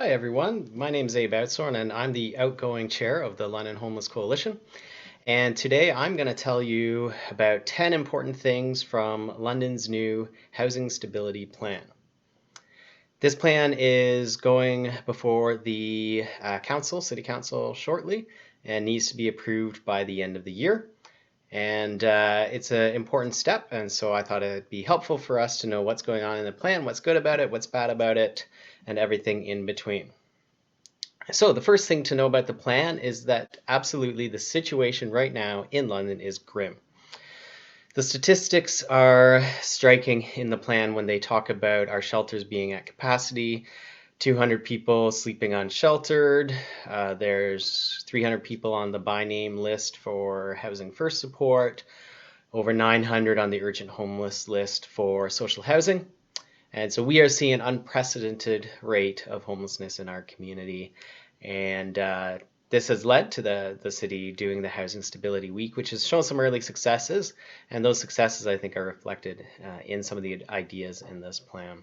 Hi everyone, my name is Abe Outsorn and I'm the outgoing chair of the London Homeless Coalition. And today I'm going to tell you about 10 important things from London's new Housing Stability Plan. This plan is going before the City Council shortly and needs to be approved by the end of the year. And it's an important step, and so I thought it'd be helpful for us to know what's going on in the plan, what's good about it, what's bad about it, and everything in between. So the first thing to know about the plan is that absolutely the situation right now in London is grim. The statistics are striking in the plan when they talk about our shelters being at capacity, 200 people sleeping unsheltered. There's 300 people on the by name list for housing first support, over 900 on the urgent homeless list for social housing. And so we are seeing an unprecedented rate of homelessness in our community. And this has led to the city doing the Housing Stability Week, which has shown some early successes. And those successes, I think, are reflected in some of the ideas in this plan.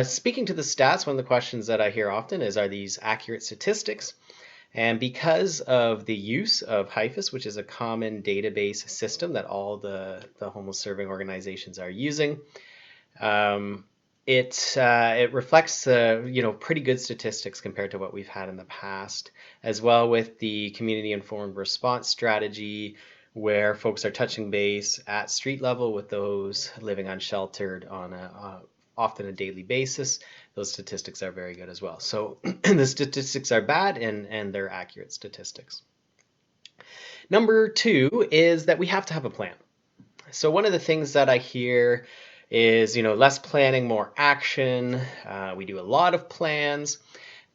Speaking to the stats, one of the questions that I hear often is, are these accurate statistics? And because of the use of HIFIS, which is a common database system that all the homeless serving organizations are using, it reflects pretty good statistics compared to what we've had in the past, as well with the community informed response strategy, where folks are touching base at street level with those living unsheltered on often a daily basis. Those statistics are very good as well. So the statistics are bad and they're accurate statistics. Number two is that we have to have a plan. So one of the things that I hear is, less planning, more action. We do a lot of plans.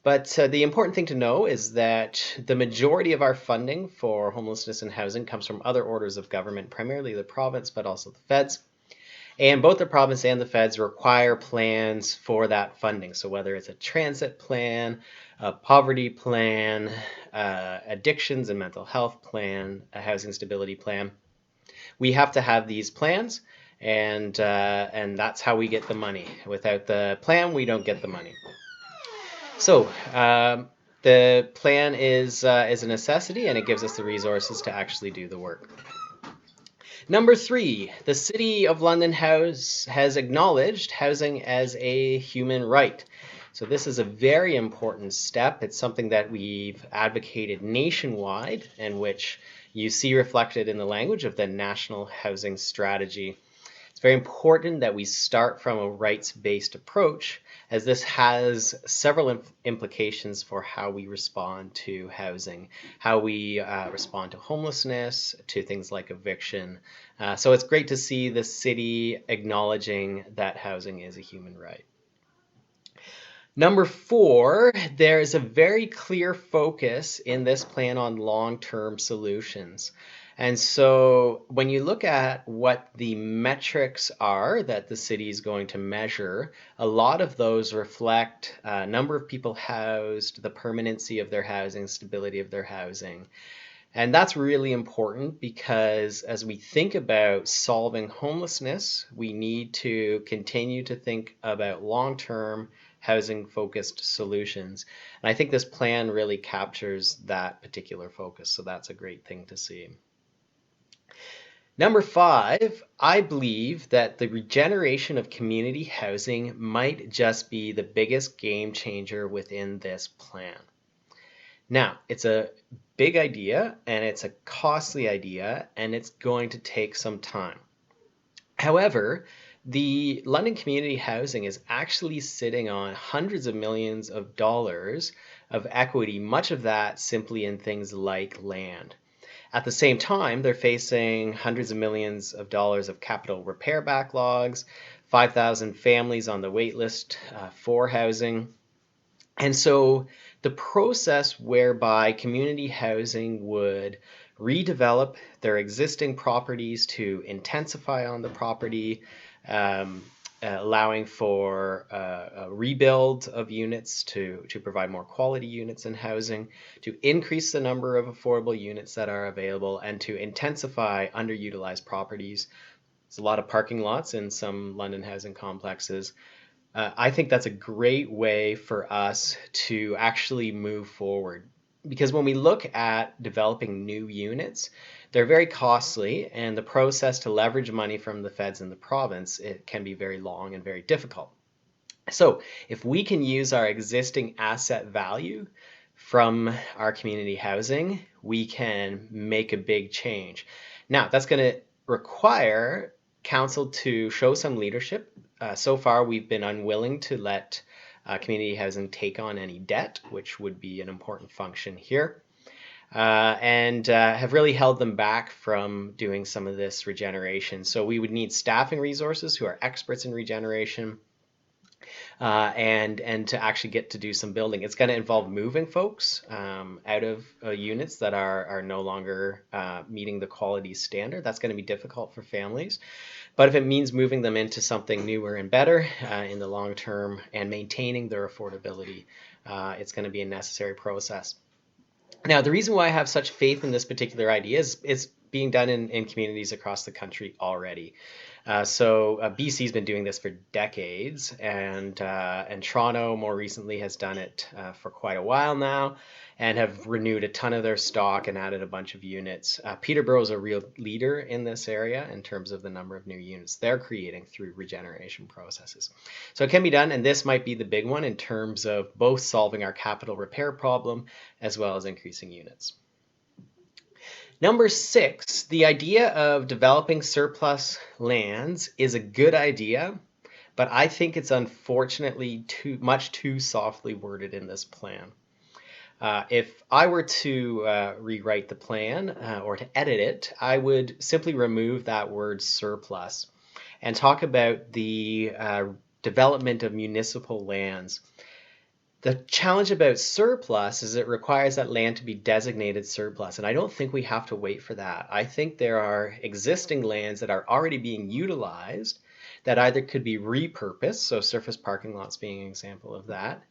But the important thing to know is that the majority of our funding for homelessness and housing comes from other orders of government, primarily the province, but also the feds. And both the province and the feds require plans for that funding. So whether it's a transit plan, a poverty plan, addictions and mental health plan, a housing stability plan, we have to have these plans, and that's how we get the money. Without the plan, we don't get the money. So the plan is a necessity, and it gives us the resources to actually do the work. Number three, the City of London has acknowledged housing as a human right. So this is a very important step. It's something that we've advocated nationwide and which you see reflected in the language of the National Housing Strategy. It's very important that we start from a rights-based approach, as this has several implications for how we respond to housing, how we respond to homelessness, to things like eviction. So it's great to see the city acknowledging that housing is a human right. Number four, there is a very clear focus in this plan on long-term solutions. And so when you look at what the metrics are that the city is going to measure, a lot of those reflect number of people housed, the permanency of their housing, stability of their housing. And that's really important because as we think about solving homelessness, we need to continue to think about long-term housing-focused solutions. And I think this plan really captures that particular focus, so that's a great thing to see. Number five, I believe that the regeneration of community housing might just be the biggest game changer within this plan. Now, it's a big idea and it's a costly idea and it's going to take some time. However, the London community housing is actually sitting on hundreds of millions of dollars of equity, much of that simply in things like land. At the same time, they're facing hundreds of millions of dollars of capital repair backlogs, 5,000 families on the wait list for housing. And so the process whereby community housing would redevelop their existing properties to intensify on the property, allowing for a rebuild of units to provide more quality units in housing, to increase the number of affordable units that are available, and to intensify underutilized properties. There's a lot of parking lots in some London housing complexes. I think that's a great way for us to actually move forward. Because when we look at developing new units, they're very costly, and the process to leverage money from the feds in the province, it can be very long and very difficult. So if we can use our existing asset value from our community housing, we can make a big change. Now, that's going to require council to show some leadership. So far, we've been unwilling to let community housing take on any debt, which would be an important function here, and have really held them back from doing some of this regeneration. So we would need staffing resources who are experts in regeneration, and to actually get to do some building. It's going to involve moving folks out of units that are no longer meeting the quality standard. That's going to be difficult for families. But if it means moving them into something newer and better in the long term and maintaining their affordability, it's going to be a necessary process. Now, the reason why I have such faith in this particular idea is it's being done in communities across the country already. BC's been doing this for decades, and Toronto more recently has done it for quite a while now, and have renewed a ton of their stock and added a bunch of units. Peterborough is a real leader in this area in terms of the number of new units they're creating through regeneration processes. So it can be done, and this might be the big one in terms of both solving our capital repair problem as well as increasing units. Number 6, the idea of developing surplus lands is a good idea, but I think it's unfortunately much too softly worded in this plan. If I were to rewrite the plan or to edit it, I would simply remove that word surplus and talk about the development of municipal lands. The challenge about surplus is it requires that land to be designated surplus, and I don't think we have to wait for that. I think there are existing lands that are already being utilized that either could be repurposed, so surface parking lots being an example of that,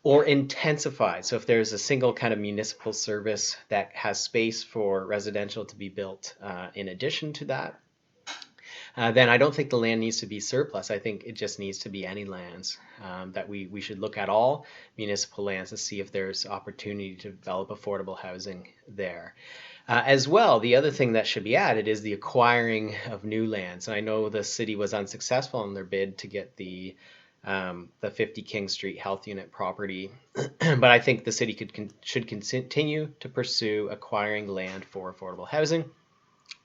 or intensified. So if there's a single kind of municipal service that has space for residential to be built in addition to that, then I don't think the land needs to be surplus. I think it just needs to be any lands, that we should look at all municipal lands to see if there's opportunity to develop affordable housing there. As well, the other thing that should be added is the acquiring of new lands. And I know the city was unsuccessful in their bid to get the 50 King Street Health Unit property, but I think the city should continue to pursue acquiring land for affordable housing,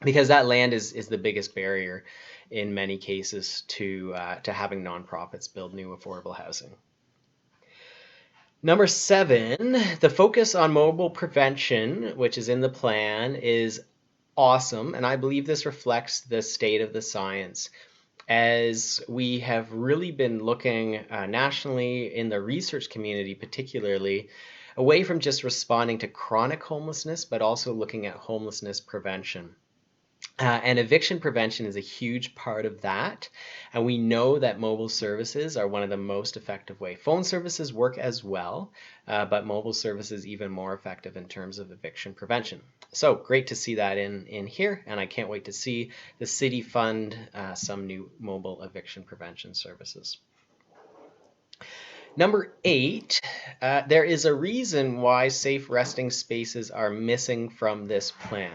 because that land is the biggest barrier in many cases to having nonprofits build new affordable housing. Number 7, the focus on mobile prevention, which is in the plan, is awesome, and I believe this reflects the state of the science, as we have really been looking nationally in the research community particularly away from just responding to chronic homelessness, but also looking at homelessness prevention. And eviction prevention is a huge part of that. And we know that mobile services are one of the most effective ways. Phone services work as well, but mobile services even more effective in terms of eviction prevention. So great to see that in here, and I can't wait to see the city fund some new mobile eviction prevention services. Number 8, there is a reason why safe resting spaces are missing from this plan.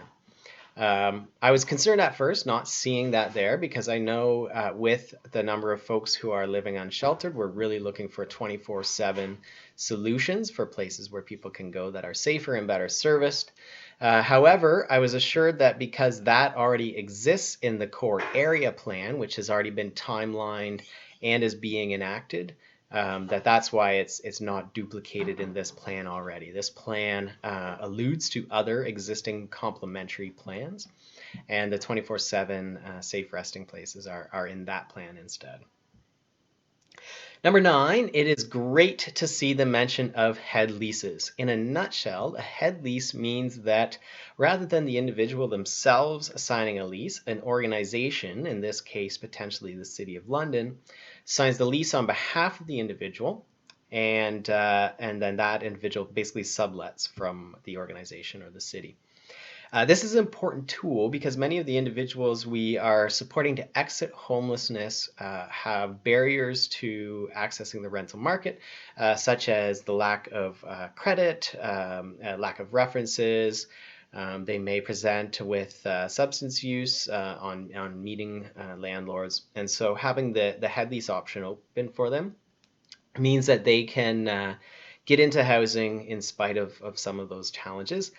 I was concerned at first not seeing that there, because I know with the number of folks who are living unsheltered, we're really looking for 24/7 solutions for places where people can go that are safer and better serviced. However, I was assured that because that already exists in the core area plan, which has already been timelined and is being enacted, that's why it's not duplicated in this plan already. This plan alludes to other existing complementary plans, and the 24/7 safe resting places are in that plan instead. Number 9, it is great to see the mention of head leases. In a nutshell, a head lease means that rather than the individual themselves signing a lease, an organization, in this case potentially the City of London, signs the lease on behalf of the individual, and then that individual basically sublets from the organization or the city. This is an important tool because many of the individuals we are supporting to exit homelessness have barriers to accessing the rental market, such as the lack of credit, lack of references. They may present with substance use on meeting landlords. And so having the head lease option open for them means that they can get into housing in spite of some of those challenges.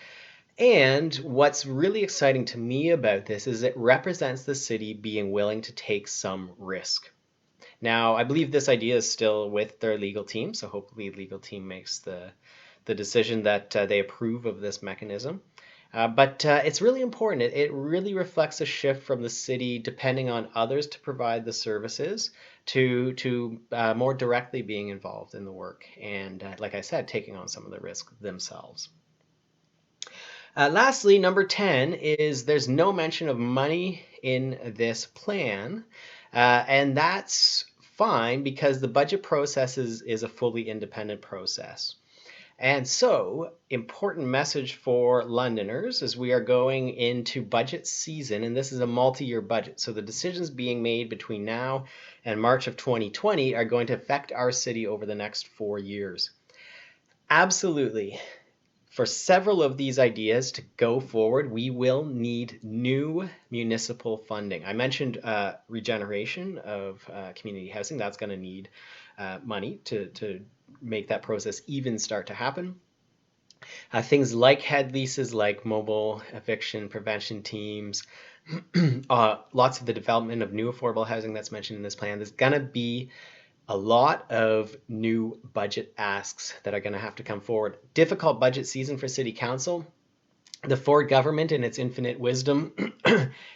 And what's really exciting to me about this is it represents the city being willing to take some risk. Now, I believe this idea is still with their legal team, so hopefully the legal team makes the decision that they approve of this mechanism. But it's really important. It really reflects a shift from the city depending on others to provide the services to more directly being involved in the work and, like I said, taking on some of the risk themselves. Lastly, number 10 is there's no mention of money in this plan. And that's fine because the budget process is a fully independent process. And so, important message for Londoners as we are going into budget season, and this is a multi-year budget. So the decisions being made between now and March of 2020 are going to affect our city over the next 4 years. Absolutely. For several of these ideas to go forward, we will need new municipal funding. I mentioned regeneration of community housing. That's going to need money to make that process even start to happen. Things like head leases, like mobile eviction prevention teams, lots of the development of new affordable housing that's mentioned in this plan. There's going to be a lot of new budget asks that are going to have to come forward. Difficult budget season for City Council. The Ford government, in its infinite wisdom,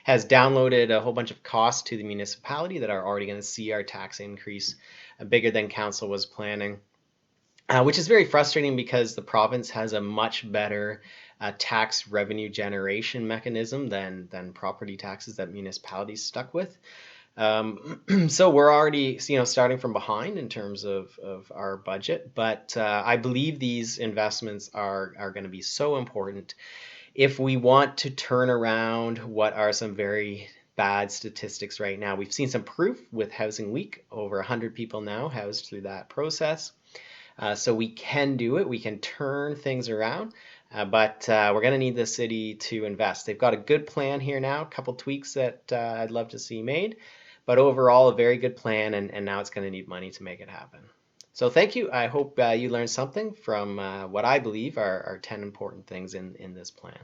has downloaded a whole bunch of costs to the municipality that are already going to see our tax increase bigger than Council was planning, which is very frustrating because the province has a much better tax revenue generation mechanism than property taxes that municipalities stuck with. So we're already, starting from behind in terms of our budget, but I believe these investments are going to be so important if we want to turn around what are some very bad statistics right now. We've seen some proof with Housing Week, over 100 people now housed through that process. So we can do it. We can turn things around. But we're going to need the city to invest. They've got a good plan here now, a couple tweaks that I'd love to see made. But overall, a very good plan, and now it's going to need money to make it happen. So thank you. I hope you learned something from what I believe are 10 important things in this plan.